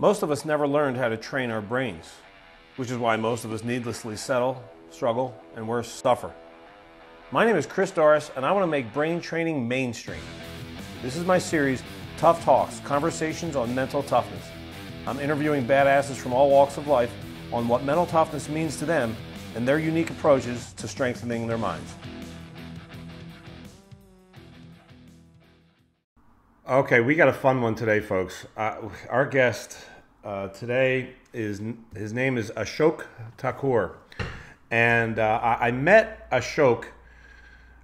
Most of us never learned how to train our brains, which is why most of us needlessly settle, struggle, and worse, suffer. My name is Chris Doris, and I want to make brain training mainstream. This is my series, Tough Talks, Conversations on Mental Toughness. I'm interviewing badasses from all walks of life on what mental toughness means to them and their unique approaches to strengthening their minds. Okay, we got a fun one today, folks. Our guest today his name is Ashok Thakur, and I met Ashok.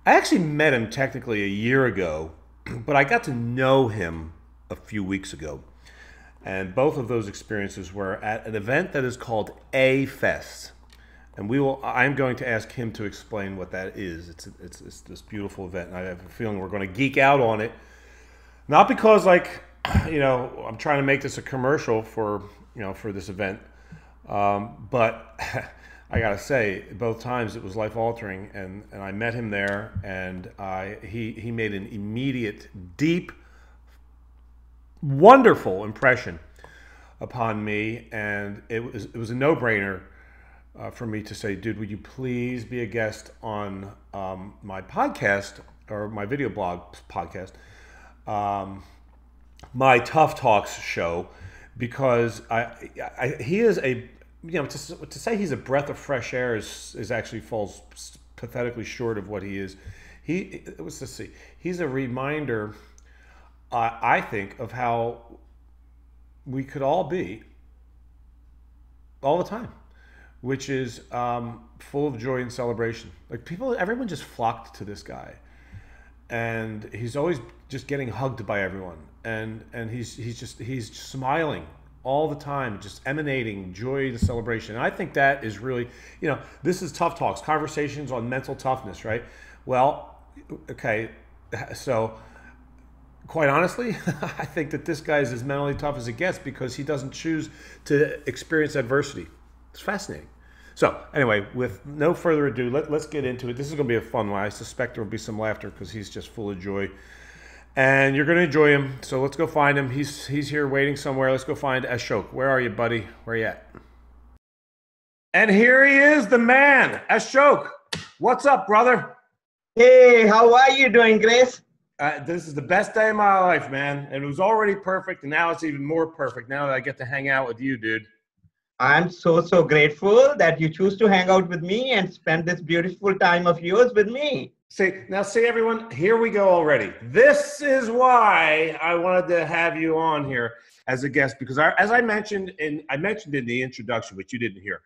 I actually met him technically a year ago, but I got to know him a few weeks ago, and both of those experiences were at an event that is called A Fest, and I'm going to ask him to explain what that is. It's this beautiful event, and I have a feeling we're going to geek out on it. Not because, like, I'm trying to make this a commercial for this event, but I gotta say, both times it was life altering, and I met him there, and he made an immediate, deep, wonderful impression upon me, and it was a no-brainer for me to say, dude, would you please be a guest on my podcast, or my video blog podcast, my Tough Talks show, because he is a, to say he's a breath of fresh air is actually falls pathetically short of what he is. He's a reminder, I think, of how we could all be all the time, which is full of joy and celebration. Like, everyone just flocked to this guy, and he's always just getting hugged by everyone, and he's smiling all the time, just emanating joy to celebration. And I think that is really, this is Tough Talks, conversations on mental toughness, right? Well, okay, so quite honestly, I think that this guy is as mentally tough as it gets because he doesn't choose to experience adversity. It's fascinating. So anyway, with no further ado, let's get into it. This is going to be a fun one. I suspect there will be some laughter because he's just full of joy. And you're going to enjoy him. So let's go find him. He's here waiting somewhere. Let's go find Ashok. Where are you, buddy? Where are you at? And here he is, the man, Ashok. What's up, brother? Hey, how are you doing, Grace? This is the best day of my life, man. And it was already perfect, and now it's even more perfect now that I get to hang out with you, dude. I'm so grateful that you choose to hang out with me and spend this beautiful time of yours with me. See, everyone, here we go already. This is why I wanted to have you on here as a guest, because as I mentioned in the introduction, which you didn't hear,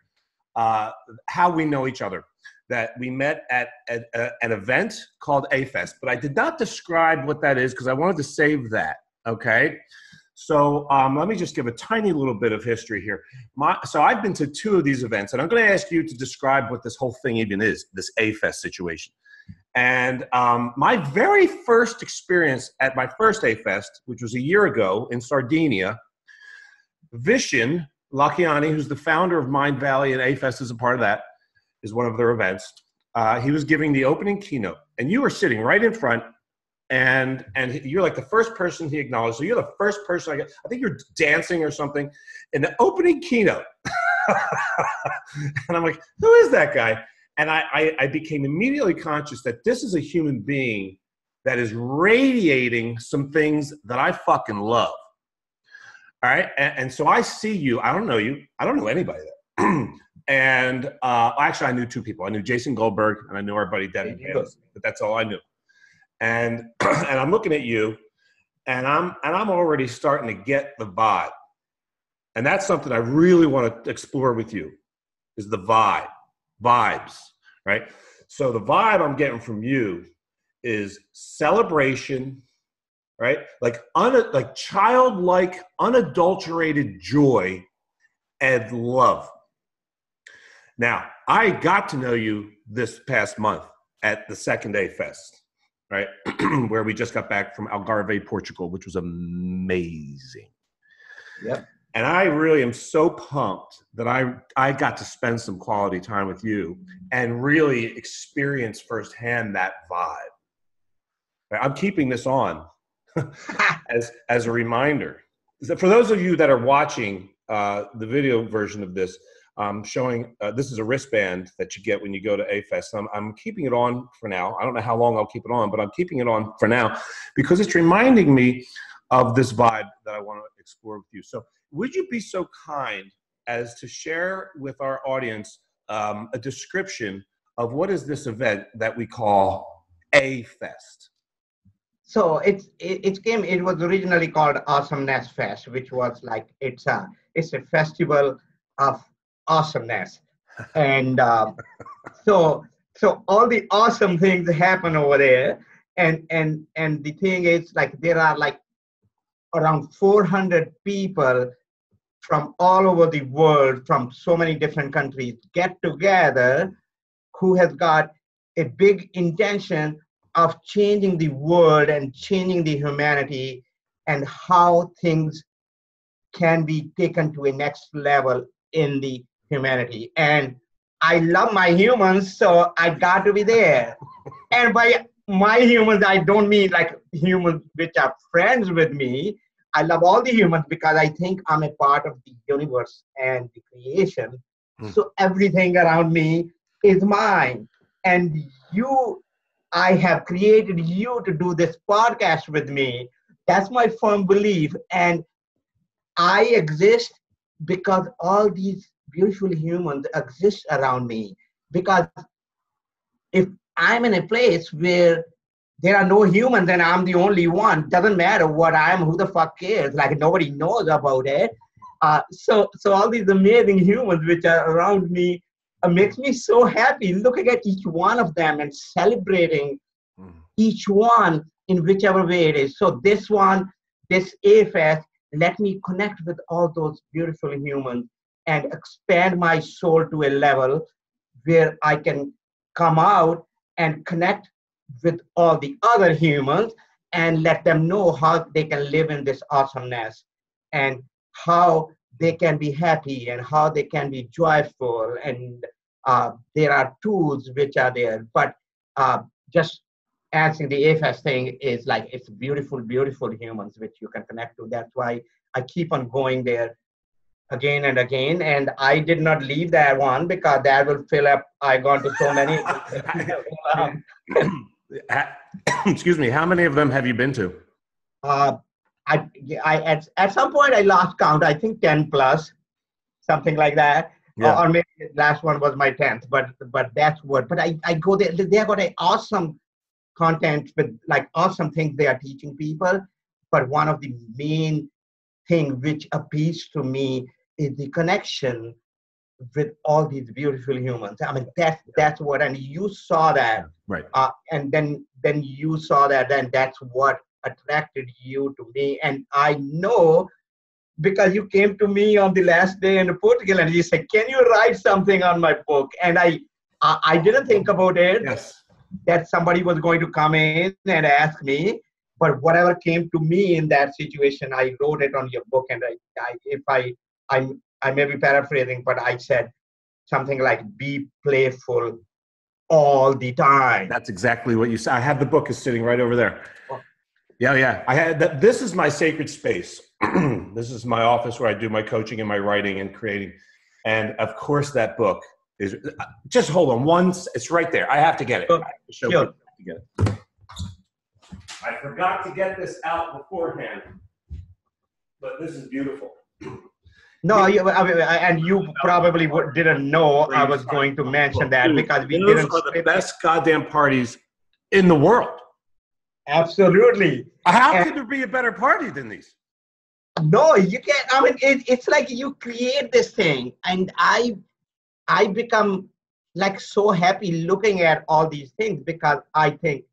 how we know each other, that we met at an event called A Fest, but I did not describe what that is because I wanted to save that, okay? So let me just give a tiny little bit of history here. So I've been to 2 of these events, and I'm going to ask you to describe what this whole thing even is, this A Fest situation. And my very first experience at my first A Fest, which was a year ago in Sardinia, Vishen Lakiani, who's the founder of Mind Valley, and A Fest is a part of that, is one of their events. He was giving the opening keynote, and you were sitting right in front. And you're like the first person he acknowledged. So you're the first person I think you're dancing or something in the opening keynote. And I'm like, who is that guy? And I became immediately conscious that this is a human being that is radiating some things that I fucking love. All right. And so I see you. I don't know you. I don't know anybody there. And actually, I knew 2 people. I knew Jason Goldberg, and I knew our buddy Devin Davis, but that's all I knew. And I'm looking at you, and I'm already starting to get the vibe. And that's something I really want to explore with you, is the vibes, right? So the vibe I'm getting from you is celebration, right? Like childlike, unadulterated joy and love. Now, I got to know you this past month at the second A Fest, right? Where we just got back from Algarve, Portugal, which was amazing. Yep. And I really am so pumped that I got to spend some quality time with you and really experience firsthand that vibe. I'm keeping this on as a reminder So for those of you that are watching the video version of this, showing this is a wristband that you get when you go to A-Fest. I'm keeping it on for now. I don't know how long I'll keep it on, but I'm keeping it on for now because it's reminding me of this vibe that I want to explore with you. So would you be so kind as to share with our audience a description of what is this event that we call A-Fest? So it was originally called Awesomeness Fest, which was like it's a festival of awesomeness, and so all the awesome things happen over there, and the thing is like there are like around 400 people from all over the world, from so many different countries, get together, who has got a big intention of changing the world and changing the humanity and how things can be taken to a next level in the humanity. And I love my humans, so I got to be there. And by my humans, I don't mean like humans which are friends with me. I love all the humans because I think I'm a part of the universe and the creation. So everything around me is mine. And I have created you to do this podcast with me. That's my firm belief. And I exist because all these beautiful humans exist around me. Because if I'm in a place where there are no humans and I'm the only one, doesn't matter what I am, who the fuck cares? Like nobody knows about it. So all these amazing humans which are around me makes me so happy looking at each one of them and celebrating each one in whichever way it is. So this A-Fest, let me connect with all those beautiful humans and expand my soul to a level where I can come out and connect with all the other humans and let them know how they can live in this awesomeness and how they can be happy and how they can be joyful. And there are tools which are there, but just answering the A-Fest thing is like, it's beautiful, beautiful humans which you can connect to. That's why I keep on going there again and again. And I did not leave that one because that will fill up. I gone to so many. Excuse me. How many of them have you been to? At some point I lost count. I think 10 plus, something like that. Yeah. Or maybe the last one was my 10th. But that's what. But I go there. They got an awesome content with like awesome things they are teaching people. But one of the main thing which appeals to me is the connection with all these beautiful humans. I mean, that's what, and you saw that, right? And then you saw that, and that's what attracted you to me. And I know because you came to me on the last day in Portugal, and you said, "Can you write something on my book?" And I didn't think about it. Yes. That somebody was going to come in and ask me, but whatever came to me in that situation, I wrote it on your book. And I may be paraphrasing, but I said something like, "Be playful all the time." That's exactly what you said. I have the book is sitting right over there. Oh. Yeah. I had that. This is my sacred space. This is my office where I do my coaching and my writing and creating. And of course, that book is just hold on once. It's right there. I have to get it. I have to show people to get it. I forgot to get this out beforehand, but this is beautiful. No, and you probably didn't know I was going to mention that because we didn't. Those are the best goddamn parties in the world. Absolutely. How could there be a better party than these? No, you can't. I mean, it's like you create this thing, and I become like so happy looking at all these things because I think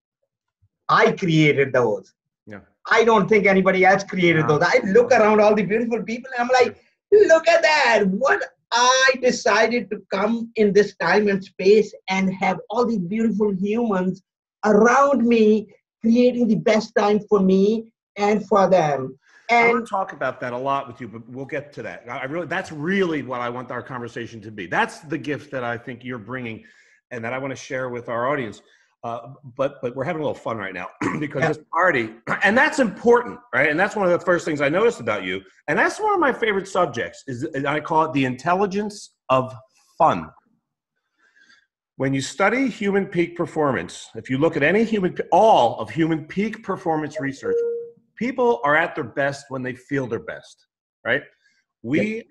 I created those. Yeah. I don't think anybody else created those. I look around all the beautiful people and I'm like, look at that. What I decided to come in this time and space and have all these beautiful humans around me, creating the best time for me and for them. And I want to talk about that a lot with you, but we'll get to that. That's really what I want our conversation to be. That's the gift that I think you're bringing and that I want to share with our audience. But we're having a little fun right now because this party, and that's important, right? And that's one of the first things I noticed about you. And that's one of my favorite subjects is I call it the intelligence of fun. When you study human peak performance, if you look at any all of human peak performance research, people are at their best when they feel their best, right? We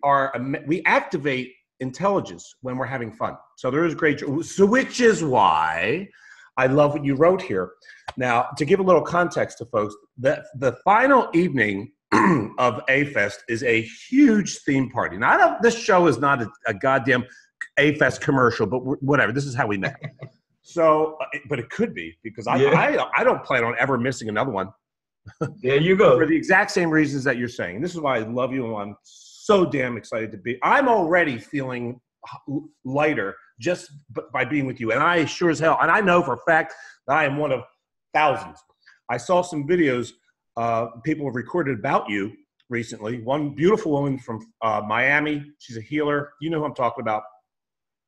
activate intelligence when we're having fun. So there is great, so which is why I love what you wrote here. Now, to give a little context to folks, the final evening of A-Fest is a huge theme party. Now, this show is not a goddamn A-Fest commercial, but whatever. This is how we met. So, but it could be because I don't plan on ever missing another one. There you go. For the exact same reasons that you're saying. And this is why I love you and I'm so damn excited to be. I'm already feeling lighter just by being with you. And I sure as hell, and I know for a fact that I am one of thousands. I saw some videos people have recorded about you recently. One beautiful woman from Miami. She's a healer. You know who I'm talking about.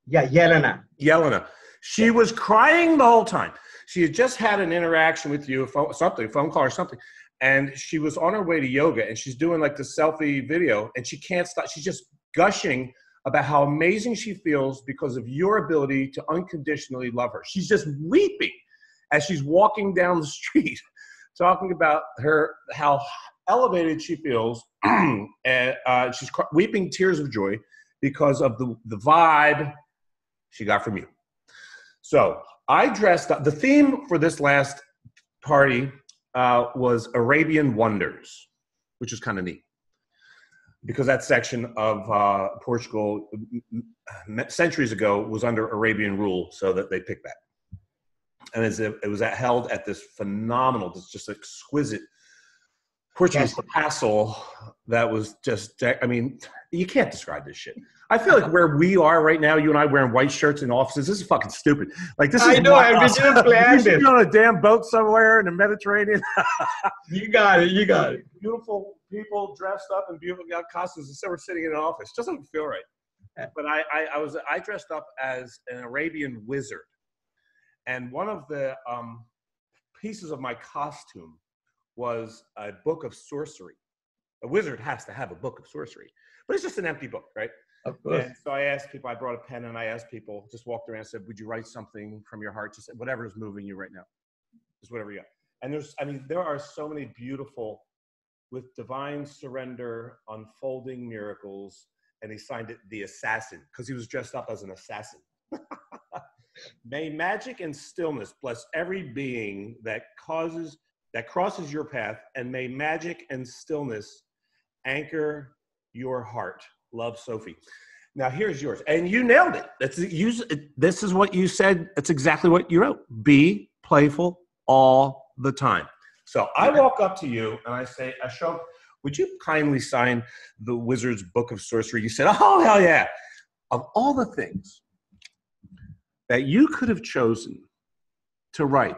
Yeah, Yelena. Yelena. She was crying the whole time. She had just had an interaction with you, a phone call or something. And she was on her way to yoga and she's doing like the selfie video and she can't stop. She's just gushing about how amazing she feels because of your ability to unconditionally love her. She's just weeping as she's walking down the street, talking about how elevated she feels. And she's weeping tears of joy because of the vibe she got from you. So I dressed up. The theme for this last party was Arabian Wonders, which is kind of neat. Because that section of Portugal centuries ago was under Arabian rule, so that they picked that. And it was held at this phenomenal, this just exquisite Portuguese castle that was just, I mean, you can't describe this shit. I feel like where we are right now, you and I wearing white shirts in offices, this is fucking stupid. Like this is I know, I didn't plan this. You should be on a damn boat somewhere in the Mediterranean. You got it. Beautiful people dressed up in beautiful costumes instead we're sitting in an office. Just doesn't feel right. But I dressed up as an Arabian wizard. And one of the pieces of my costume was a book of sorcery. A wizard has to have a book of sorcery. But it's just an empty book, right? Of course. And so I asked people, I brought a pen and I asked people, just walked around and said, would you write something from your heart? Just whatever is moving you right now. Just whatever you got. And there are so many beautiful, with divine surrender, unfolding miracles. And he signed it The Assassin, because he was dressed up as an assassin. May magic and stillness bless every being that crosses your path, and may magic and stillness anchor your heart. Love, Sophie. Now here's yours, and you nailed it. This is what you said. It's exactly what you wrote. Be playful all the time. So I walk up to you and I say, Ashok, would you kindly sign the Wizard's Book of Sorcery? You said, oh, hell yeah. Of all the things that you could have chosen to write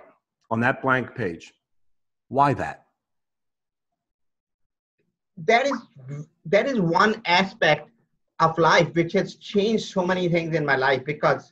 on that blank page, why that? That is one aspect of life which has changed so many things in my life, because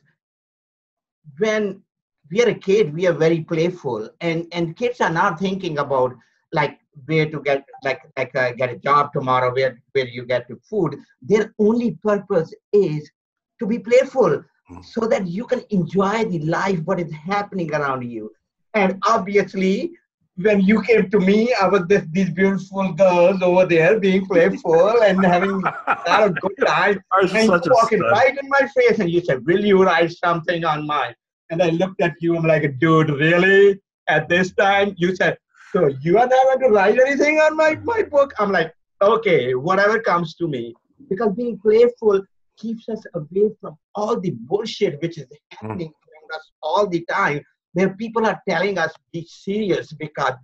when we are a kid, we are very playful, and kids are not thinking about like where to get get a job tomorrow, where you get to food. Their only purpose is to be playful so that you can enjoy the life, what is happening around you. And obviously, when you came to me, I was these beautiful girls over there being playful and having a good time. And you walking right in my face and you said, will you write something on mine? And I looked at you, I'm like, dude, really? At this time? You said, so you are not going to write anything on my book? I'm like, okay, whatever comes to me. Because being playful keeps us away from all the bullshit which is happening around us all the time, where people are telling us, be serious because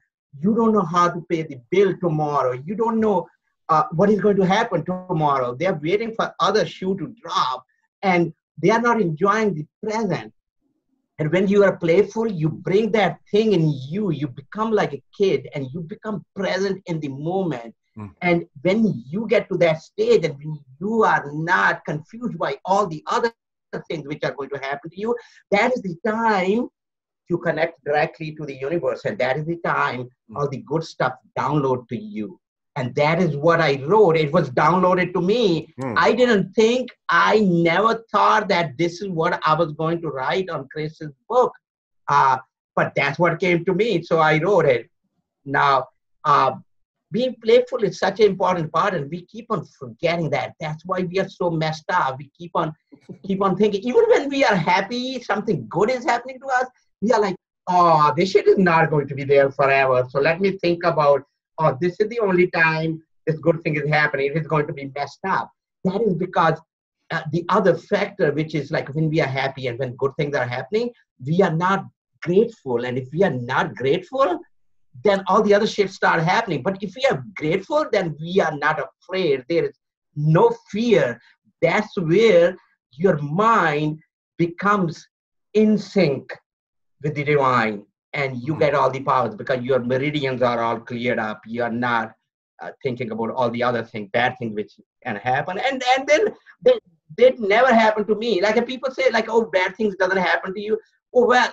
you don't know how to pay the bill tomorrow. You don't know what is going to happen tomorrow. They are waiting for other shoe to drop and they are not enjoying the present. And when you are playful, you bring that thing in you. You become like a kid and you become present in the moment. And when you get to that stage and when you are not confused by all the other things which are going to happen to you, that is the time you connect directly to the universe. And that is the time all the good stuff download to you. And that is what I wrote. It was downloaded to me. I didn't think, I never thought that this is what I was going to write on Chris's book. But that's what came to me. So I wrote it. Now, being playful is such an important part, and we keep on forgetting that. That's why we are so messed up. We keep on thinking, even when we are happy, something good is happening to us, we are like, oh, this shit is not going to be there forever. So let me think about, oh, this is the only time this good thing is happening. It is going to be messed up. That is because the other factor, which is like when we are happy and when good things are happening, we are not grateful. And if we are not grateful, then all the other shit start happening. But if we are grateful, then we are not afraid. There is no fear. That's where your mind becomes in sync with the divine, and you get all the powers because your meridians are all cleared up. You are not thinking about all the other things, bad things which can happen. And then they never happen to me. Like people say, like, oh, bad things doesn't happen to you. Oh, well,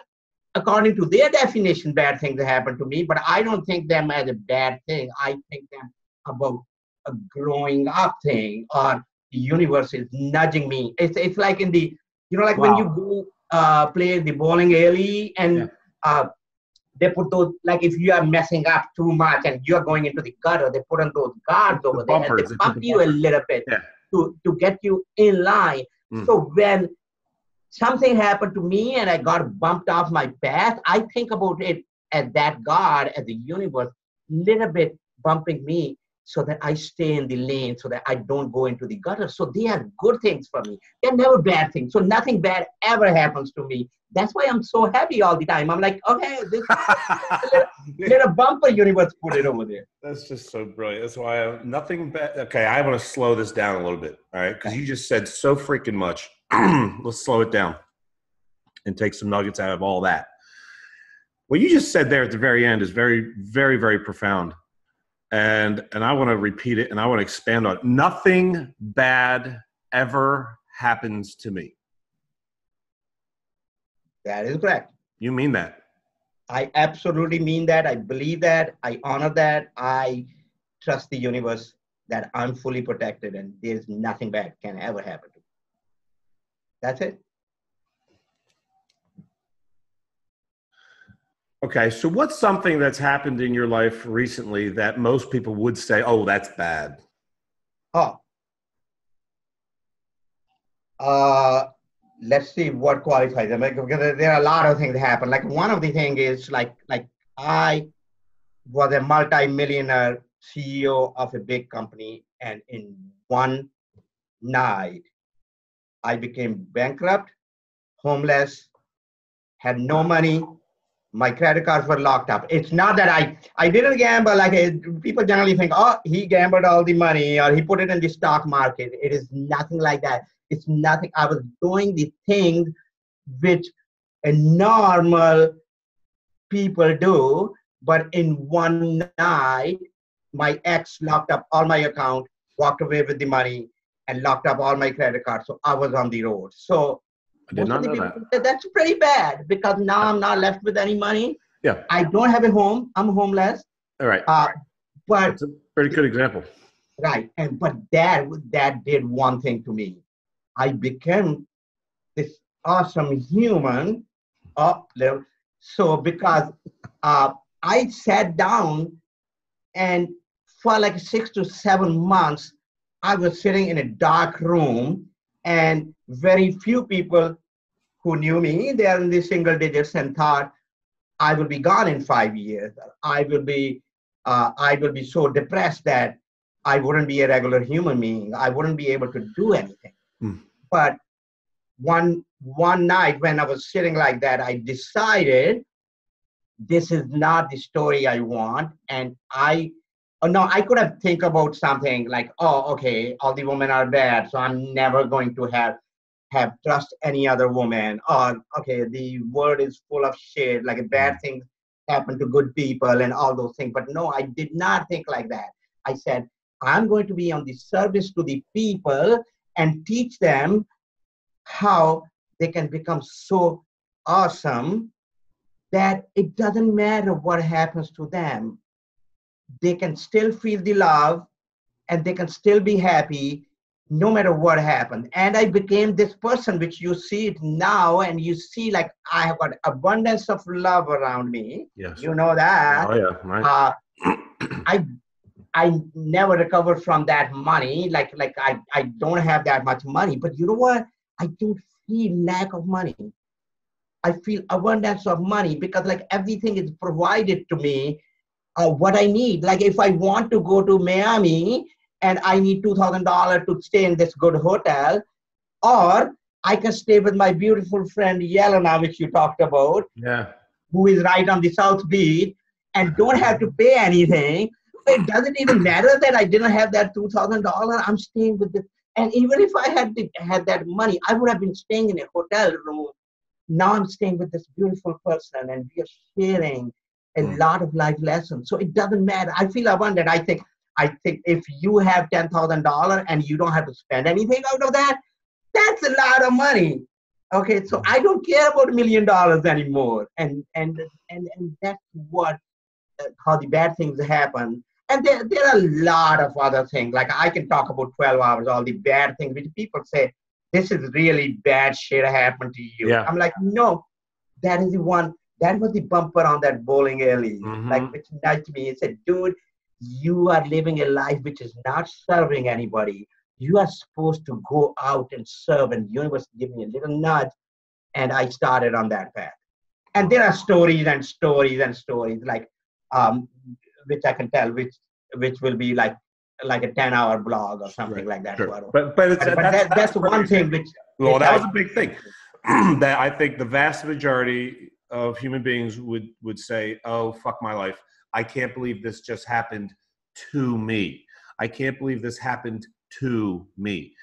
according to their definition, bad things happen to me, but I don't think them as a bad thing. I think them about a growing up thing, or the universe is nudging me. It's like in the, like when you go play the bowling alley and they put those, like if you are messing up too much and you're going into the gutter, they put on those guards over there and they bump you a little bit to get you in line. So when something happened to me and I got bumped off my path, I think about it as that God, as the universe, little bit bumping me so that I stay in the lane, so that I don't go into the gutter. So they are good things for me. They're never bad things. So nothing bad ever happens to me. That's why I'm so happy all the time. I'm like, okay, this little bumper universe put it over there. That's just so brilliant. That's why nothing bad. Okay, I want to slow this down a little bit, all right? Because you just said so freaking much. Let's slow it down and take some nuggets out of all that. What you just said there at the very end is very, very, very profound. And I want to repeat it and I want to expand on it. Nothing bad ever happens to me. That is correct. You mean that? I absolutely mean that. I believe that. I honor that. I trust the universe that I'm fully protected and there's nothing bad can ever happen to me. That's it. Okay, so what's something that's happened in your life recently that most people would say, oh, that's bad? Let's see what qualifies them. Because there are a lot of things that happen. Like one of the things is like I was a multi-millionaire CEO of a big company, and in one night, I became bankrupt, homeless, had no money. My credit cards were locked up. It's not that I didn't gamble. Like people generally think, oh, he gambled all the money or he put it in the stock market. It is nothing like that. It's nothing. I was doing the things which a normal people do, but in one night, my ex locked up all my account, walked away with the money, and locked up all my credit cards. So I was on the road. So I did not know that. Say, that's pretty bad because now I'm not left with any money. Yeah. I don't have a home. I'm homeless. All right. But that's a pretty good example. Right. But that did one thing to me. I became this awesome human. So because I sat down and for like 6 to 7 months, I was sitting in a dark room and very few people who knew me, they are in the single digits and thought I will be gone in 5 years. I will be so depressed that I wouldn't be a regular human being. I wouldn't be able to do anything. But one night when I was sitting like that, I decided this is not the story I want. And I could have think about something like, oh, okay, all the women are bad, so I'm never going to have trust any other woman. Or, okay, the world is full of shit, like bad things happen to good people and all those things. But no, I did not think like that. I said, I'm going to be on the service to the people and teach them how they can become so awesome that it doesn't matter what happens to them. They can still feel the love and they can still be happy no matter what happened. And I became this person which you see it now, and you see like I have got abundance of love around me. Yes. You know that. Oh yeah, right. I I never recovered from that money. I don't have that much money, but you know what? I don't feel lack of money. I feel abundance of money because like everything is provided to me, what I need. Like if I want to go to Miami and I need $2,000 to stay in this good hotel, or I can stay with my beautiful friend Yelena, which you talked about, Yeah. who is right on the South Beach, and don't have to pay anything. It doesn't even matter that I didn't have that $2,000. I'm staying with this. And even if I had that money, I would have been staying in a hotel room. Now I'm staying with this beautiful person, and we are sharing a lot of life lessons. So it doesn't matter. I feel abundant. I think if you have $10,000 and you don't have to spend anything out of that, that's a lot of money. Okay, so I don't care about $1 million anymore. And that's what how the bad things happen. And there are a lot of other things. Like I can talk about 12 hours, all the bad things which people say, this is really bad shit happened to you. Yeah. I'm like, no, that is the one, that was the bumper on that bowling alley. Like, which nudged me and said, dude, you are living a life which is not serving anybody. You are supposed to go out and serve, and the universe gave me a little nudge, and I started on that path. And there are stories and stories and stories, like, which I can tell, which will be like a 10-hour blog or something like that. Sure. But that's one thing which. Well, that was a big thing. That I think the vast majority of human beings would say, "Oh, fuck my life! I can't believe this just happened to me. I can't believe this happened to me."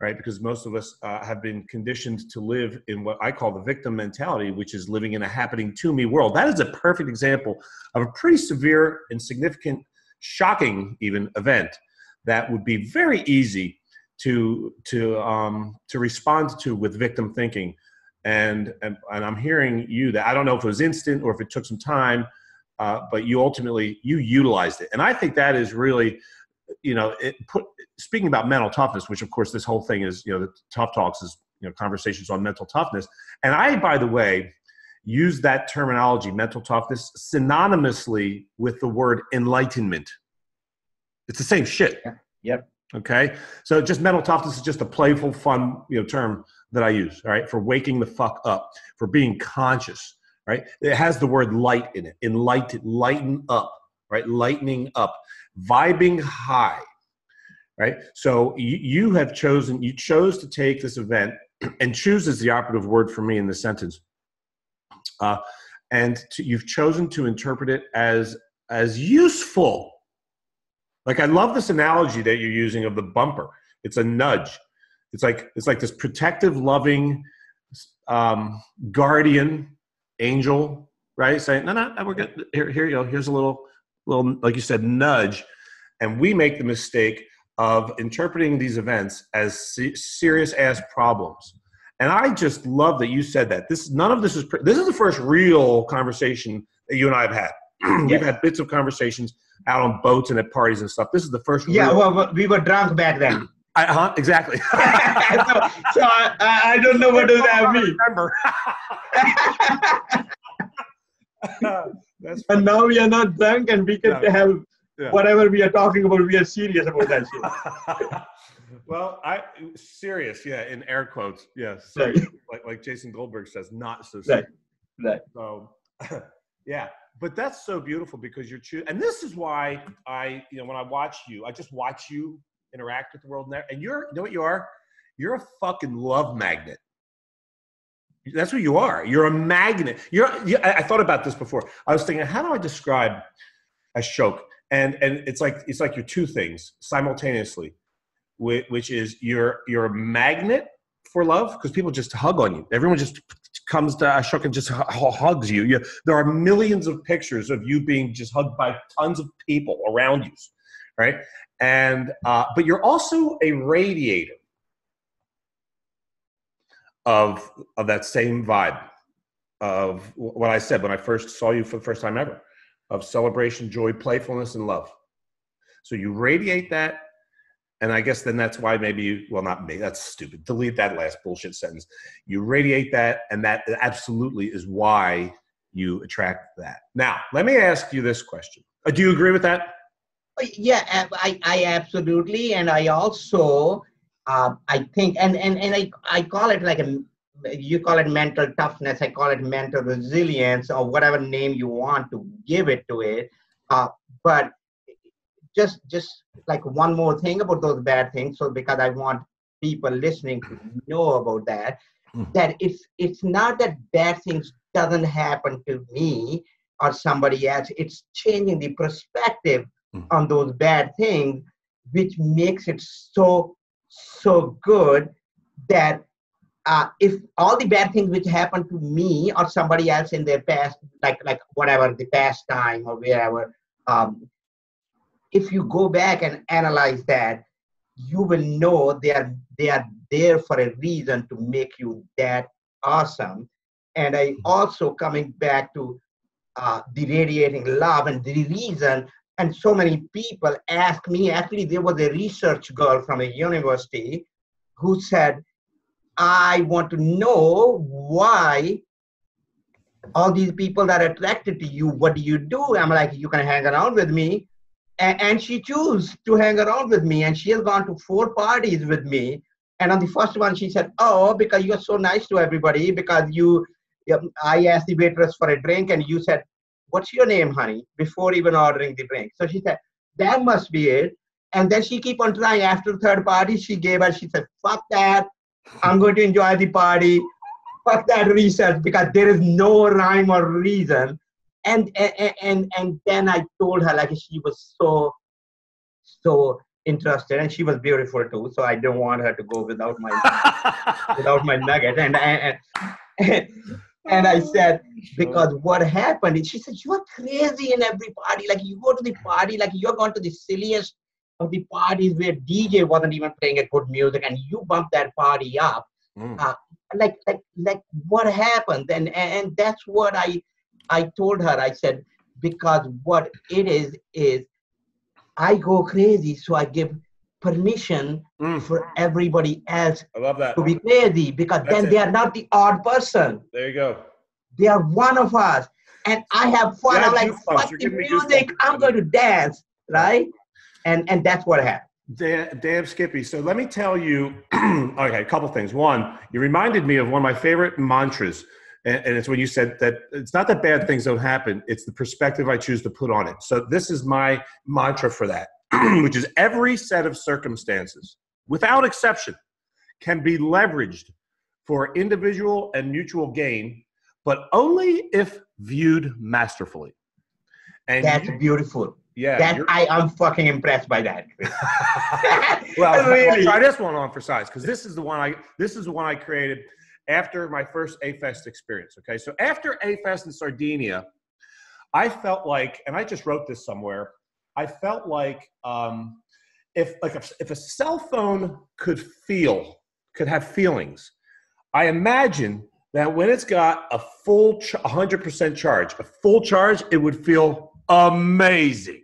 Right? Because most of us have been conditioned to live in what I call the victim mentality, which is living in a happening to me world. That is a perfect example of a pretty severe and significant, shocking even event that would be very easy to respond to with victim thinking. And I'm hearing you that I don't know if it was instant or if it took some time, but you ultimately utilized it. And I think that is really, speaking about mental toughness, which of course this whole thing is, the Tough Talks is, conversations on mental toughness. And I, by the way, use that terminology, mental toughness, synonymously with the word enlightenment. It's the same shit. Yep. Okay. So just mental toughness is just a playful, fun, term that I use, all right, for waking the fuck up, for being conscious, right? It has the word light in it, lighten up, right? Lightening up, vibing high, right? So you chose to take this event, and choose is the operative word for me in this sentence. You've chosen to interpret it as useful. Like, I love this analogy that you're using of the bumper. It's a nudge. It's like this protective, loving, guardian angel, right? Saying, no, we're good. Here you go. Here's a little, like you said, nudge. And we make the mistake of interpreting these events as serious ass problems. And I just love that you said that. This is the first real conversation that you and I have had. Yes. We've had bits of conversations out on boats and at parties and stuff. This is the first. Yeah, well, we were drunk back then. Exactly. so I don't know what does that mean. Remember. And now we are not drunk, and we can have whatever we are talking about. We are serious about that shit. Well, serious, in air quotes, yes. Right. Like Jason Goldberg says, not so serious. Right. So, yeah. But that's so beautiful because and this is why when I watch you, I just watch you interact with the world, and you know what you are? You're a fucking love magnet. That's what you are. You're a magnet. I thought about this before. I was thinking, how do I describe Ashok? And it's like you're two things simultaneously, which is you're a magnet for love, because people just hug on you. Everyone just comes to Ashok and just hugs you. There are millions of pictures of you being just hugged by tons of people around you, right? And but you're also a radiator of that same vibe. of what I said when I first saw you for the first time ever, of celebration, joy, playfulness, and love. So you radiate that. And I guess then that's why maybe you, well, not me, that's stupid. Delete that last bullshit sentence. You radiate that, and that absolutely is why you attract that. Now, let me ask you this question. Do you agree with that? Yeah, I absolutely. And I also, I think, and I call it like you call it mental toughness. I call it mental resilience, or whatever name you want to give it to it. But just like one more thing about those bad things. So because I want people listening to know about that, that it's not that bad things doesn't happen to me or somebody else. It's changing the perspective on those bad things, which makes it so good that if all the bad things which happened to me or somebody else in their past, like whatever the past time or wherever, if you go back and analyze that, you will know they are there for a reason to make you that awesome. And I also coming back to the radiating love and the reason. And so many people ask me, actually, there was a research girl from a university who said, I want to know why all these people that are attracted to you, what do you do? I'm like, you can hang around with me. And she chose to hang around with me. And she has gone to 4 parties with me. And on the first one, she said, oh, because you're so nice to everybody, because I asked the waitress for a drink and you said, what's your name, honey? Before even ordering the drink. So she said, that must be it. And then she keep on trying. After the 3rd party, she said, fuck that. I'm going to enjoy the party. Fuck that research, because there is no rhyme or reason. And then I told her, like, she was so interested, and she was beautiful too. So I don't want her to go without my nugget. And I said, because what happened is, she said, you are crazy in every party. Like, you go to the party, like you're going to the silliest of the parties where DJ wasn't even playing a good music, and you bump that party up. Like what happened? And that's what I told her. I said, because what it is I go crazy, so I give permission for everybody else I love that. to be crazy, because then they are not the odd person. There you go. They are one of us. And I have fun. I'm like, fuck the music, I'm going to dance, right? And that's what happened. Damn, Skippy. So let me tell you, okay, a couple things. One, you reminded me of one of my favorite mantras. And it's when you said that it's not that bad things don't happen, it's the perspective I choose to put on it. So this is my mantra for that, which is every set of circumstances, without exception, can be leveraged for individual and mutual gain, but only if viewed masterfully. And that's beautiful. Yeah, I'm fucking impressed by that. Well, really? I'll try this one on for size, because this is the one I created after my first A-Fest experience. Okay, so after A-Fest in Sardinia, I felt like, and I just wrote this somewhere, I felt like if a cell phone could have feelings, I imagine that when it's got a full 100% charge, it would feel amazing.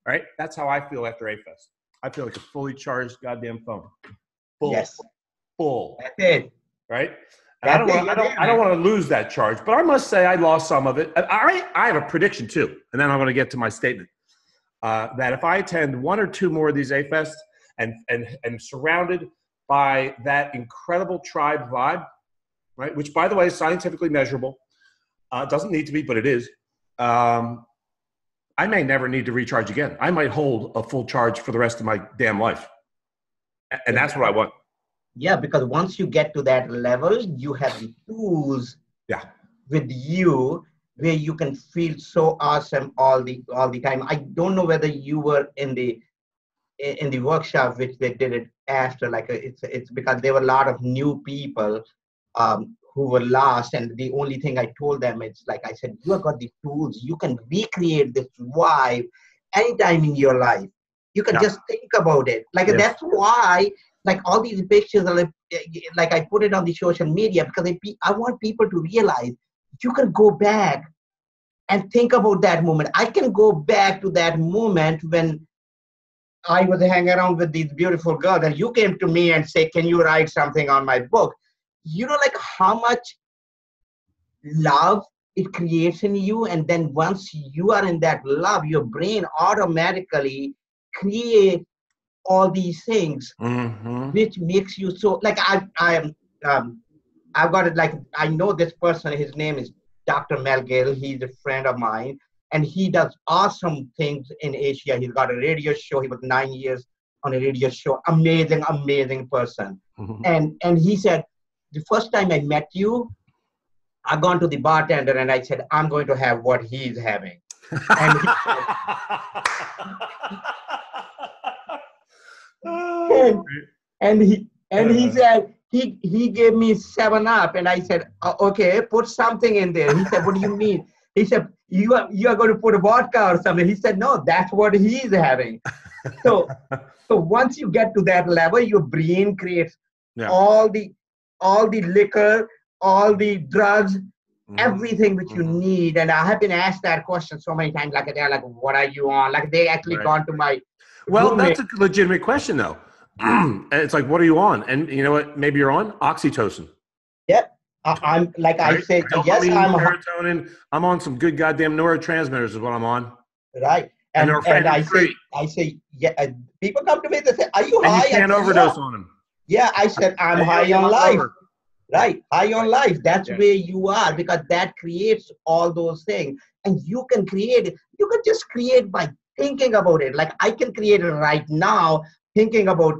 Right? That's how I feel after A-Fest. I feel like a fully charged goddamn phone. Full. Yes. Full. That's it. Right? And I don't want to lose that charge, but I must say I lost some of it. I have a prediction too, and then I'm going to get to my statement. That if I attend 1 or 2 more of these A-Fests and surrounded by that incredible tribe vibe, right? Which, by the way, is scientifically measurable. It doesn't need to be, but it is. I may never need to recharge again. I might hold a full charge for the rest of my damn life. And that's what I want. Yeah, because once you get to that level, you have the tools with you where you can feel so awesome all the time. I don't know whether you were in the workshop which they did it after. Like it's because there were a lot of new people who were lost, and the only thing I told them, it's like I said, you have got the tools. You can recreate this vibe anytime in your life. You can just think about it. Like that's why, like all these pictures are like I put it on the social media, because I want people to realize you can go back and think about that moment. I can go back to that moment when I was hanging around with these beautiful girls, and you came to me and say, can you write something on my book? You know, like how much love it creates in you. And then once you are in that love, your brain automatically create all these things, which makes you so like I've got it. Like, I know this person, his name is Dr. Mel Gill. He's a friend of mine, and he does awesome things in Asia. He's got a radio show. He was 9 years on a radio show. Amazing, amazing person. And he said, the first time I met you, I gone to the bartender and I said, I'm going to have what he's having. And he he said, he gave me 7-Up, and I said, okay, put something in there. He said, what do you mean? He said, you are going to put a vodka or something. He said, no, that's what he's having. So once you get to that level, your brain creates all the liquor, all the drugs, everything which you need. And I have been asked that question so many times. Like, they're like, what are you on? Like, they actually gone to my That's a legitimate question, though. It's like, what are you on? And you know what? Maybe you're on oxytocin. Yeah. I'm like, right? I say, yes, I'm serotonin. I'm on some good goddamn neurotransmitters is what I'm on. Right. And I say, yeah, people come to me, they say, are you and high? You can't overdose on them. Yeah, I said, I'm high on life. Right. High on life. That's where you are, because that creates all those things. And you can create it. You can just create by thinking about it. Like, I can create it right now, thinking about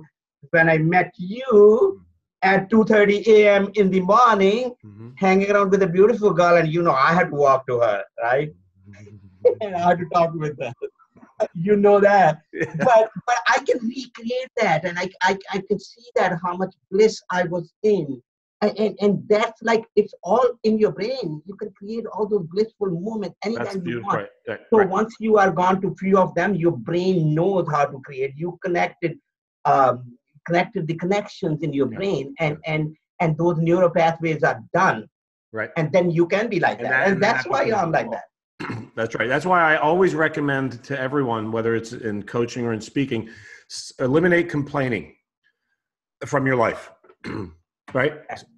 when I met you at 2:30 a.m. in the morning, hanging around with a beautiful girl, and I had to walk to her, right? And I had to talk with her. You know that. But I can recreate that, and I can see that how much bliss I was in. And that's like, it's all in your brain. You can create all those blissful moments anytime you want. So once you are gone to few of them, your brain knows how to create. You connected the connections in your brain, and those neural pathways are done. Right. And then you can be like that. And that's why I'm like that. That's right. That's why I always recommend to everyone, whether it's in coaching or in speaking, eliminate complaining from your life. Right?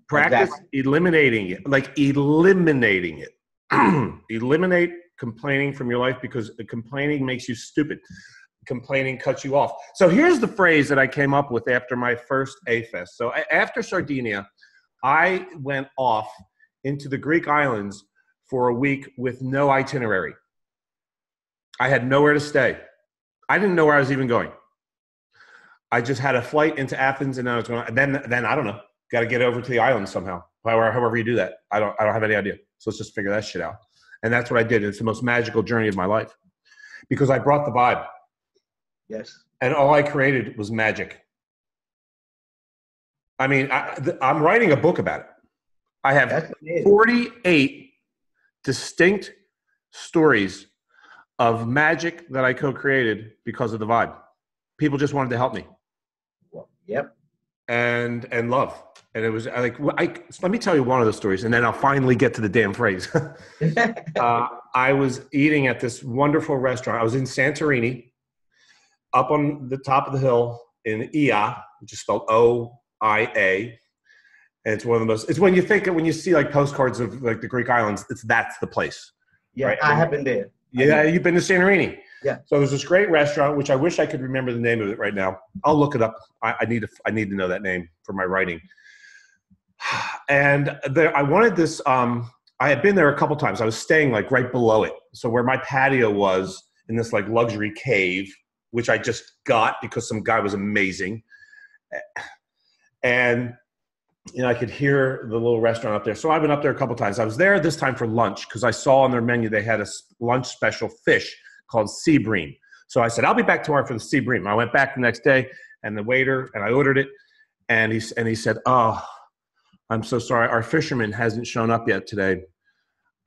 Practice eliminating it, eliminating it. Eliminate complaining from your life, because complaining makes you stupid. Complaining cuts you off. So here's the phrase that I came up with after my first A-Fest. So after Sardinia, I went off into the Greek islands for a week with no itinerary. I had nowhere to stay. I didn't know where I was even going. I just had a flight into Athens, and I was going. And then I don't know. Got to get over to the island somehow. However you do that, I don't have any idea. So let's just figure that shit out. And that's what I did. It's the most magical journey of my life, because I brought the vibe. Yes. And all I created was magic. I mean, I'm writing a book about it. I have 48 distinct stories of magic that I co-created because of the vibe. People just wanted to help me. Well, yep. And love. And it was like, let me tell you one of the stories, and then I'll finally get to the damn phrase. I was eating at this wonderful restaurant. I was in Santorini, up on the top of the hill in Ia, which is spelled O-I-A. And it's one of the most, it's when you see like postcards of like the Greek islands, that's the place. Yeah, right? I have been there. Yeah, you've been to Santorini. Yeah. So there's this great restaurant, which I wish I could remember the name of it right now. I'll look it up. I need to know that name for my writing. And I wanted this, I had been there a couple times. I was staying like right below it. So where my patio was, in this like luxury cave, which I just got because some guy was amazing. And I could hear the little restaurant up there. So I've been up there a couple times. I was there this time for lunch because I saw on their menu they had a lunch special fish called sea bream. So I said, I'll be back tomorrow for the sea bream. I went back the next day, and the waiter, and I ordered it, and he said, oh, I'm so sorry. Our fisherman hasn't shown up yet today,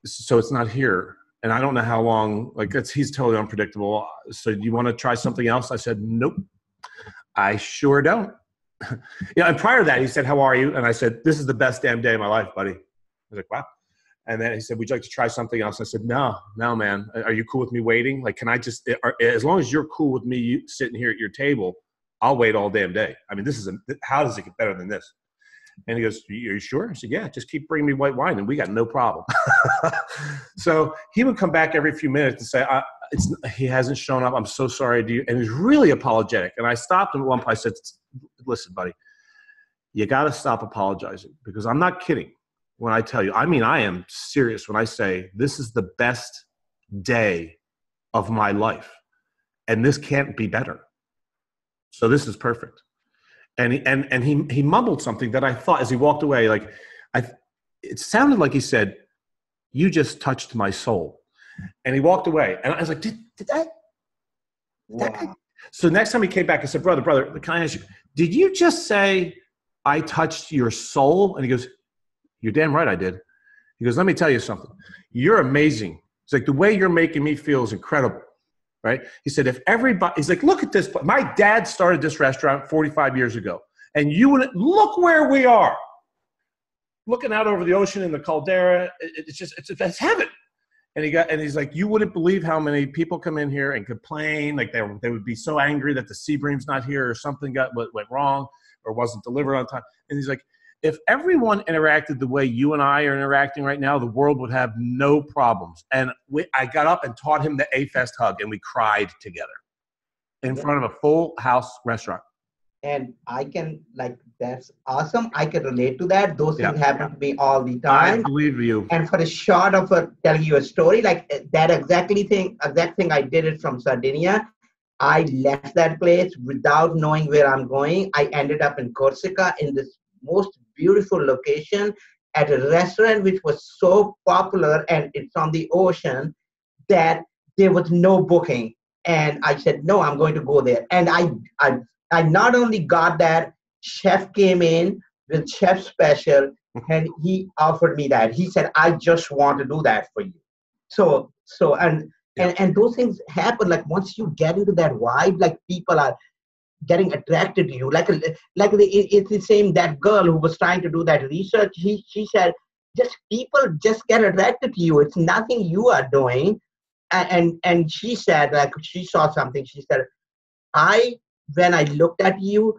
so it's not here. And I don't know how long, he's totally unpredictable. So do you want to try something else? I said, nope, I sure don't. And prior to that, he said, how are you? And I said, this is the best damn day of my life, buddy. I was like, wow. And then he said, would you like to try something else? I said, no, man. Are you cool with me waiting? Like, can I just, as long as you're cool with me sitting here at your table, I'll wait all damn day. I mean, how does it get better than this? And he goes, are you sure? I said, yeah, just keep bringing me white wine and we got no problem. So he would come back every few minutes and say, he hasn't shown up. I'm so sorry to you. And he was really apologetic. And I stopped him at one point. I said, listen, buddy, you got to stop apologizing, because I'm not kidding when I tell you. I mean, I am serious when I say this is the best day of my life, and this can't be better. So this is perfect. And he mumbled something that I thought, as he walked away, like it sounded like he said, "You just touched my soul." And he walked away, and I was like, "Did that?" Wow. So next time he came back, I said, brother, can I ask you, did you just say I touched your soul? And he goes, you're damn right I did. He goes, let me tell you something. You're amazing. It's like, the way you're making me feel is incredible, right? He said, if everybody, he's like, look at this. My dad started this restaurant 45 years ago, and you wouldn't, look where we are. Looking out over the ocean in the caldera, it's heaven. And he's like, you wouldn't believe how many people come in here and complain, like they would be so angry that the sea bream's not here, or something went wrong, or wasn't delivered on time. And he's like, if everyone interacted the way you and I are interacting right now, the world would have no problems. And I got up and taught him the A-Fest hug, and we cried together in front of a full house restaurant. And I can, like, that's awesome. I can relate to that. Those things happen to me all the time. I believe you. And for a short of telling you a story, like that exact thing I did it from Sardinia. I left that place without knowing where I'm going. I ended up in Corsica, in this most beautiful location, at a restaurant which was so popular, and it's on the ocean, that there was no booking. And I said, no, I'm going to go there. And I not only got that, chef came in with chef special, and he offered me that. He said, I just want to do that for you. And those things happen. Like, once you get into that vibe, like, people are getting attracted to you. It's the same, that girl who was trying to do that research, she said, people just get attracted to you. It's nothing you are doing. And she said, like, she saw something. She said, when I looked at you,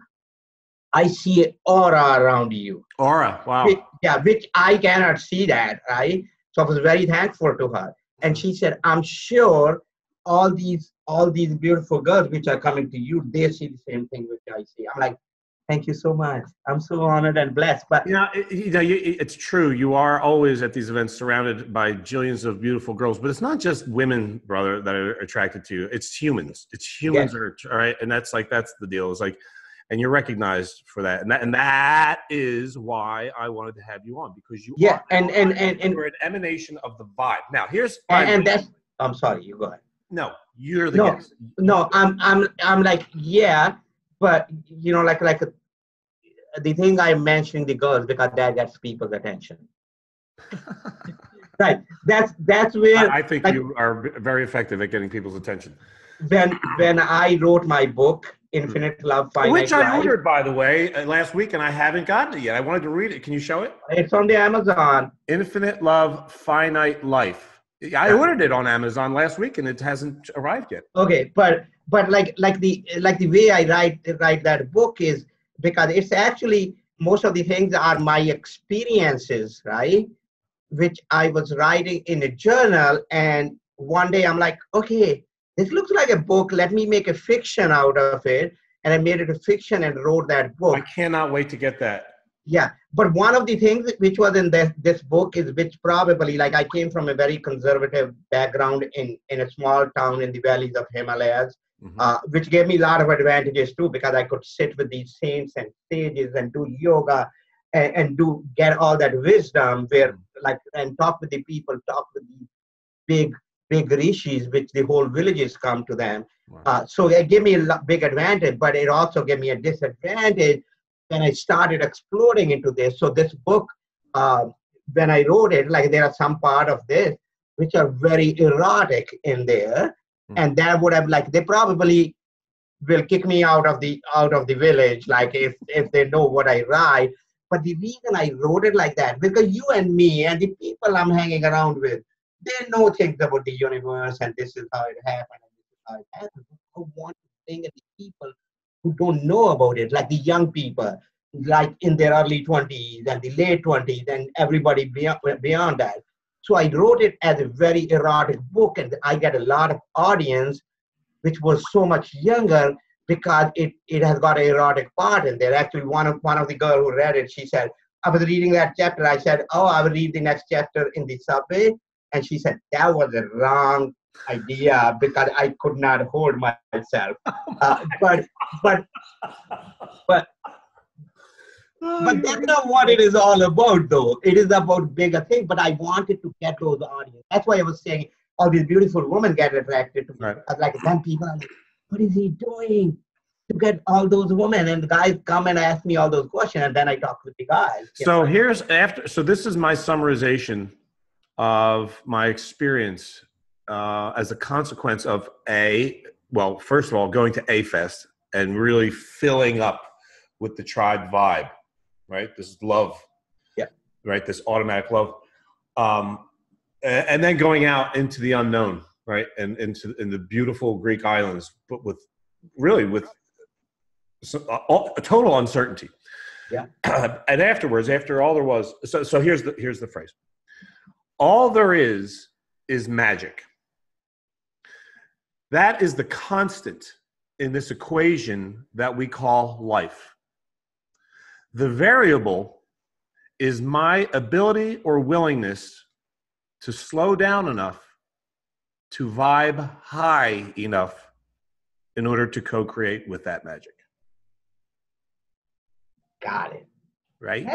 I see an aura around you. Aura, wow. Which I cannot see that, right? So I was very thankful to her. And she said, I'm sure all these beautiful girls which are coming to you, they see the same thing which I see. I'm like, thank you so much. I'm so honored and blessed. But it's true. You are always at these events surrounded by jillions of beautiful girls, but it's not just women, brother, that are attracted to you. It's humans. Yes. Are, all right. And that's the deal. It's like, and you're recognized for that. And that is why I wanted to have you on, because you are you're an emanation of the vibe. Now here's, I'm sorry, you go ahead. No, you're the guest. No, I'm like, yeah, but the thing I'm mentioning the girls, because that gets people's attention. Right. That's where I think you are very effective at getting people's attention. When I wrote my book, Infinite Love, Finite Life, which I ordered, by the way, last week, and I haven't gotten it yet. I wanted to read it. Can you show it? It's on the Amazon. Infinite Love, Finite Life. I ordered it on Amazon last week, and it hasn't arrived yet. Okay, but like the way I write that book is because it's actually, most of the things are my experiences, right? Which I was writing in a journal, and one day I'm like, okay, this looks like a book. Let me make a fiction out of it, and I made it a fiction and wrote that book. I cannot wait to get that. Yeah, but one of the things which was in this book is, which probably, like, I came from a very conservative background in a small town in the valleys of Himalayas, which gave me a lot of advantages too, because I could sit with these saints and sages and do yoga and get all that wisdom, and talk with the people, talk with the big rishis, which the whole villages come to them. Wow. So it gave me a big advantage, but it also gave me a disadvantage when I started exploring into this. So this book, when I wrote it, like, there are some part of this which are very erotic in there, and that would have, like, they probably will kick me out of the village, like, if they know what I write. But the reason I wrote it like that, because you and me and the people I'm hanging around with, they know things about the universe and this is how it happened and this is how it happened. I want to bring in the people who don't know about it, like the young people, like in their early 20s and the late 20s and everybody beyond that. So I wrote it as a very erotic book, and I get a lot of audience which was so much younger because it has got an erotic part in there. Actually, one of the girl who read it, she said, I was reading that chapter. I said, oh, I will read the next chapter in the subway. And she said, that was a wrong idea because I could not hold myself. But but but but that's not what it is all about, though. It is about bigger things. But I wanted to get those audience. That's why I was saying all these beautiful women get attracted to me. Right. Like then people are like, what is he doing to get all those women? And the guys come and ask me all those questions, and then I talk with the guys. So so this is my summarization of my experience as a consequence of well, first of all, going to A-Fest and really filling up with the tribe vibe, right? This is love, yeah, right? This automatic love. And then going out into the unknown, right? And in the beautiful Greek islands, but with a total uncertainty. Yeah. And afterwards, after all there was, so here's the phrase. All there is magic. That is the constant in this equation that we call life. The variable is my ability or willingness to slow down enough to vibe high enough in order to co-create with that magic. Got it. Right?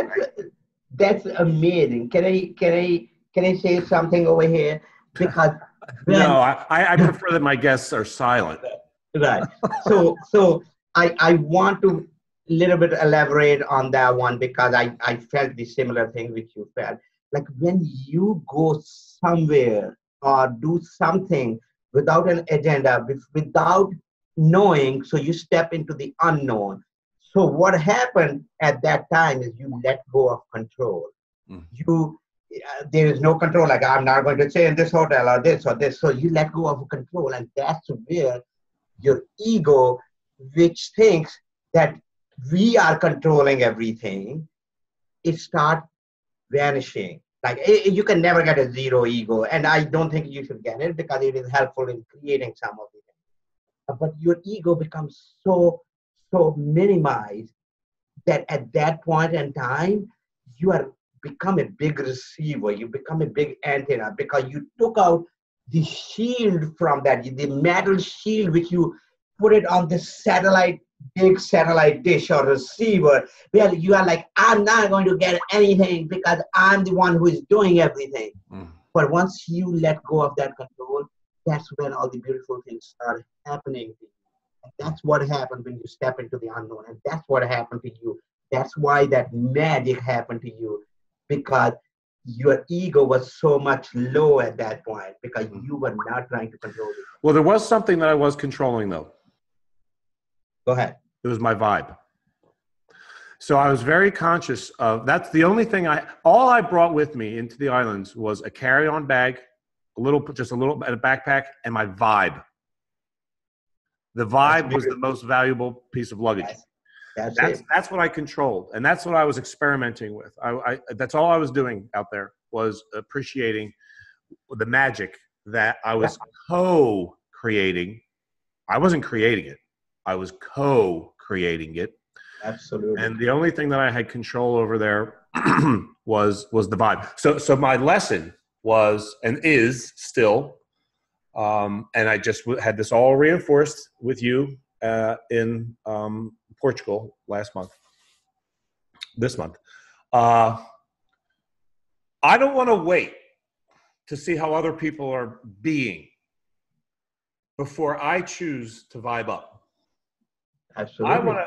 That's amazing. Can I say something over here? Because no, I prefer that my guests are silent. Right. So I want to little bit elaborate on that one because I felt the similar thing which you felt. Like when you go somewhere or do something without an agenda, without knowing, so you step into the unknown. So what happened at that time is you let go of control. There is no control. Like I'm not going to stay in this hotel or this or this. So you let go of control, and that's where your ego, which thinks that we are controlling everything, it starts vanishing. Like you can never get a zero ego, and I don't think you should get it because it is helpful in creating some of the things. But your ego becomes so minimized that at that point in time, you are become a big receiver. You become a big antenna because you took out the shield from that, the metal shield which you put it on this big satellite dish or receiver, where you are like, I'm not going to get anything because I'm the one who is doing everything. But once you let go of that control, that's when all the beautiful things start happening to you. And that's what happened when you step into the unknown. And that's what happened to you. That's why that magic happened to you, because your ego was so much low at that point because you were not trying to control it. Well, there was something that I was controlling, though. Go ahead. It was my vibe. So I was very conscious of, that's the only thing all I brought with me into the islands was a carry-on bag, just a little, and a backpack, and my vibe. The vibe was the most valuable piece of luggage. That's what I controlled, and that's what I was experimenting with. That's all I was doing out there, was appreciating the magic that I was co-creating. I wasn't creating it. I was co-creating it. Absolutely. And the only thing that I had control over there was the vibe. So my lesson was, and is still, and I just had this all reinforced with you in Portugal this month. I don't want to wait to see how other people are being before I choose to vibe up. Absolutely. I want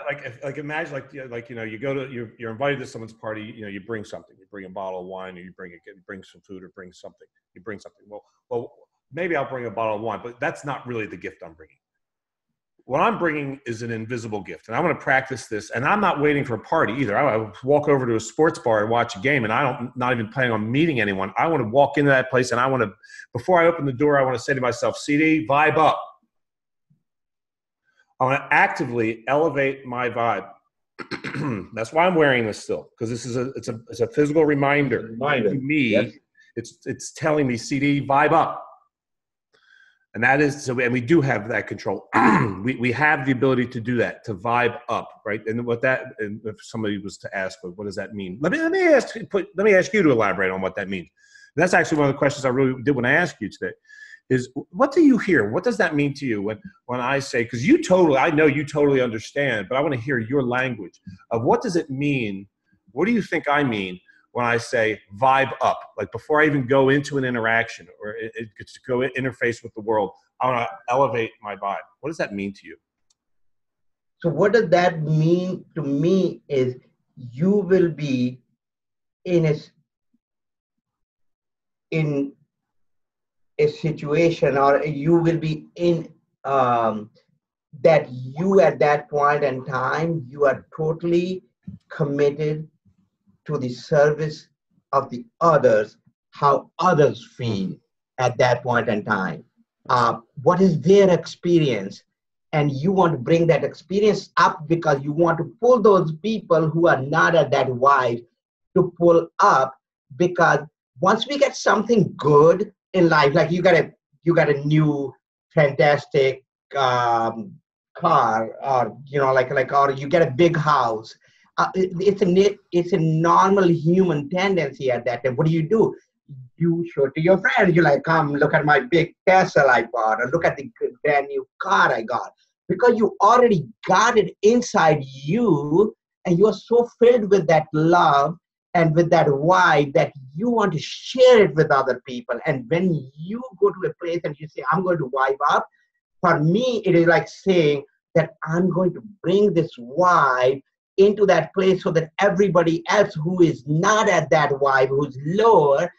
to imagine you go to you're invited to someone's party. You bring something. You bring a bottle of wine, or you bring some food, or bring something. You bring something. Well, maybe I'll bring a bottle of wine, but that's not really the gift I'm bringing. what I'm bringing is an invisible gift, and I want to practice this. And I'm not waiting for a party either. I walk over to a sports bar and watch a game, and not even planning on meeting anyone. I want to walk into that place, and I want to, before I open the door, I want to say to myself, CD, vibe up. I want to actively elevate my vibe. That's why I'm wearing this still, because this is it's a physical reminder to me. Yes. It's telling me, CD, vibe up. And that is, so, and we do have that control. we have the ability to do that, to vibe up, right? And and if somebody was to ask, what does that mean? Let me ask you to elaborate on what that means. And that's actually one of the questions I really did want to ask you today. Is what do you hear? What does that mean to you when I say, because I know you totally understand, but I want to hear your language of what does it mean? What do you think I mean when I say vibe up? Like before I even go into an interaction or it gets to go interface with the world, I want to elevate my vibe. What does that mean to you? So what does that mean to me is you will be in a situation, or you will be in that you at that point in time, you are totally committed to the service of the others, how others feel at that point in time. What is their experience? And you want to bring that experience up because you want to pull those people who are not at that vibe to pull up, because once we get something good in life, like you got a new fantastic car, or or you get a big house. It's a normal human tendency at that time. What do? You show it to your friends. You're like, come look at my big castle I bought, or look at the brand new car I got, because you already got it inside you, and you are so filled with that love and with that vibe that you want to share it with other people. And when you go to a place and you say, I'm going to vibe up, for me, it is like saying that I'm going to bring this vibe into that place so that everybody else who is not at that vibe, who's lower,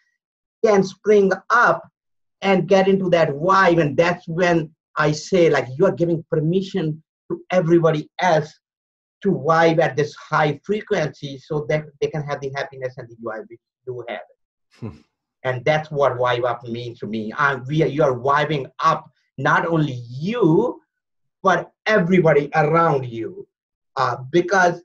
can spring up and get into that vibe. And that's when I say, like, you are giving permission to everybody else to vibe at this high frequency so that they can have the happiness and the joy which you have. And that's what vibe up means to me. You are vibing up not only you, but everybody around you. Because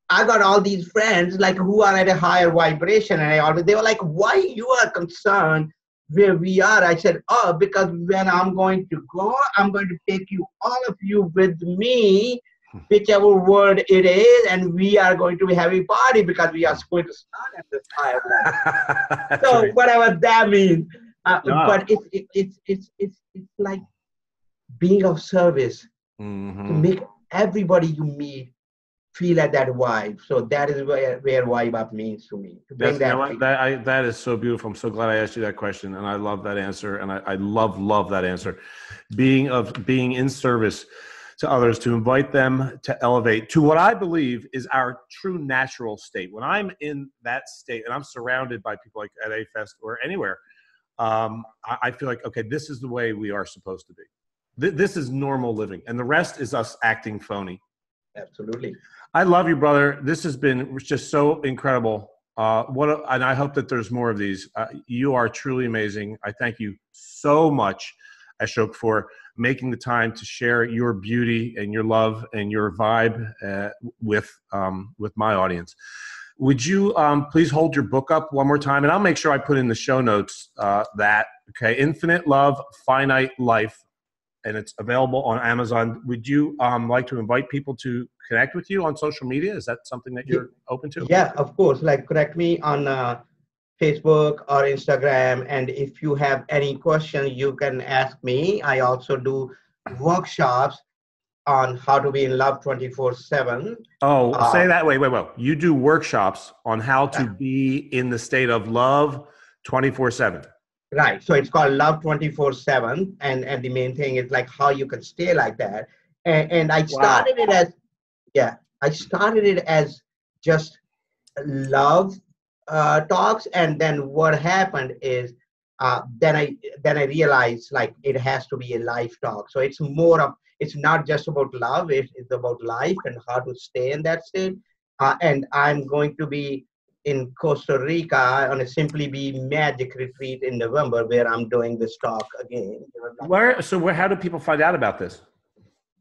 I got all these friends like who are at a higher vibration, and they were like, why you are concerned where we are? I said, oh, because when I'm going to go, I'm going to take you, all of you with me, whichever world it is, and we are going to have a party because we are going to start at this higher level. So right. Whatever that means, but it's like being of service to make everybody you meet feel at that vibe. So that is where vibe up means to me. To bring that is so beautiful. I'm so glad I asked you that question, and I love that answer, and I love that answer. Being in service to others, to invite them to elevate to what I believe is our true natural state. When I'm in that state and I'm surrounded by people like at A-Fest or anywhere, I feel like, okay, this is the way we are supposed to be. This is normal living, and the rest is us acting phony. Absolutely. I love you, brother. This has been just so incredible. And I hope that there's more of these. You are truly amazing. I thank you so much, Ashok, for making the time to share your beauty and your love and your vibe with my audience. Would you please hold your book up one more time? And I'll make sure I put in the show notes okay, Infinite Love, Finite Life, and it's available on Amazon. Would you like to invite people to connect with you on social media? Is that something that you're open to? Yeah, of course. Like, connect me on Facebook or Instagram. And if you have any questions, you can ask me. I also do workshops on how to be in love 24/7. Oh, say that. Wait. You do workshops on how to be in the state of love 24/7. Right. So it's called Love 24/7. And the main thing is like how you can stay like that. And I started it as, I started it as just love talks. And then what happened is then I realized like it has to be a life talk. So it's more of, it's not just about love, it's about life and how to stay in that state. And I'm going to be in Costa Rica on a Simply Be Magic retreat in November, where I'm doing this talk again. How do people find out about this?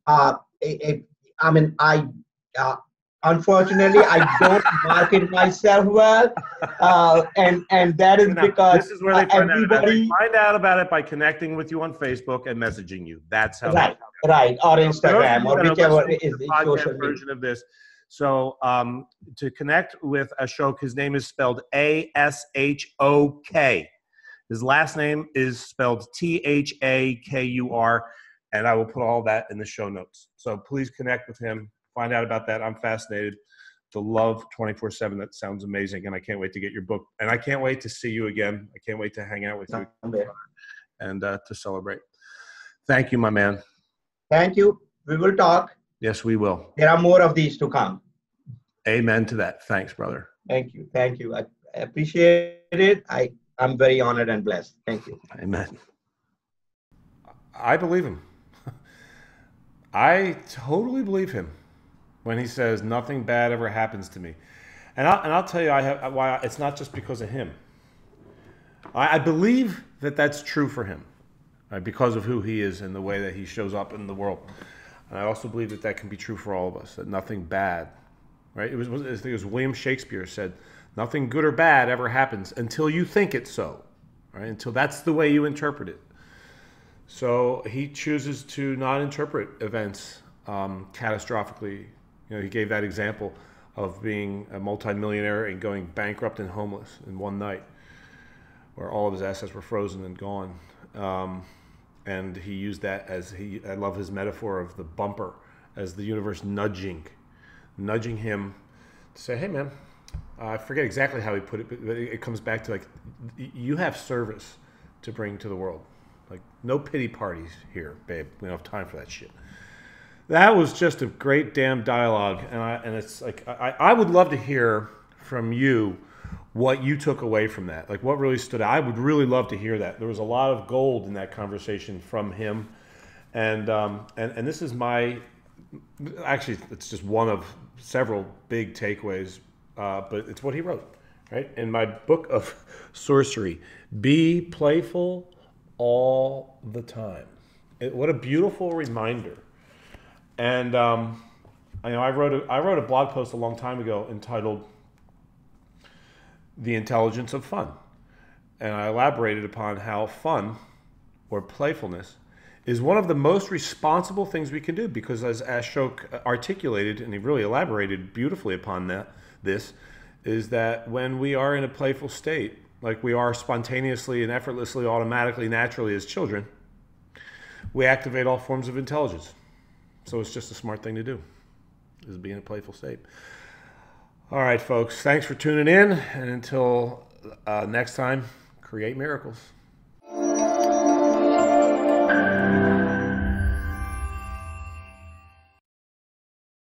I mean, uh, unfortunately, I don't market myself well, and that is because this is where they find everybody find out about it by connecting with you on Facebook and messaging you. That's how. Right, or Instagram, or whichever is the social media version of this. So to connect with Ashok, his name is spelled Ashok. His last name is spelled Thakur, and I will put all that in the show notes. So please connect with him, find out about that. I'm fascinated. The love 24/7. That sounds amazing, and I can't wait to get your book. And I can't wait to see you again. I can't wait to hang out with you and to celebrate. Thank you, my man. Thank you. We will talk. Yes, we will. There are more of these to come. Amen to that. Thanks, brother. Thank you. Thank you. I appreciate it. I'm very honored and blessed. Thank you. Amen. I believe him. I totally believe him when he says nothing bad ever happens to me. And I'll tell you why. It's not just because of him. I believe that that's true for him, right, because of who he is and the way that he shows up in the world. And I also believe that that can be true for all of us, that nothing bad, right? I think it was William Shakespeare said, nothing good or bad ever happens until you think it so, right? Until that's the way you interpret it. So he chooses to not interpret events catastrophically. You know, he gave that example of being a multimillionaire and going bankrupt and homeless in one night, where all of his assets were frozen and gone. And he used that as I love his metaphor of the bumper as the universe nudging him to say, hey man, I forget exactly how he put it, but it comes back to like, you have service to bring to the world. Like, no pity parties here, babe. We don't have time for that shit. That was just a great damn dialogue. And it's like, I would love to hear from you what you took away from that. Like, what really stood out. I would really love to hear that. There was a lot of gold in that conversation from him. And this is actually, it's just one of several big takeaways, but it's what he wrote, right? In my book of sorcery, be playful all the time. What a beautiful reminder. And I wrote a blog post a long time ago entitled "The Intelligence of Fun," and I elaborated upon how fun or playfulness is one of the most responsible things we can do, because as Ashok articulated, and he really elaborated beautifully upon this is that when we are in a playful state, like we are spontaneously and effortlessly, automatically, naturally as children, we activate all forms of intelligence. So it's just a smart thing to do, is be in a playful state. All right, folks, thanks for tuning in. And until next time, create miracles.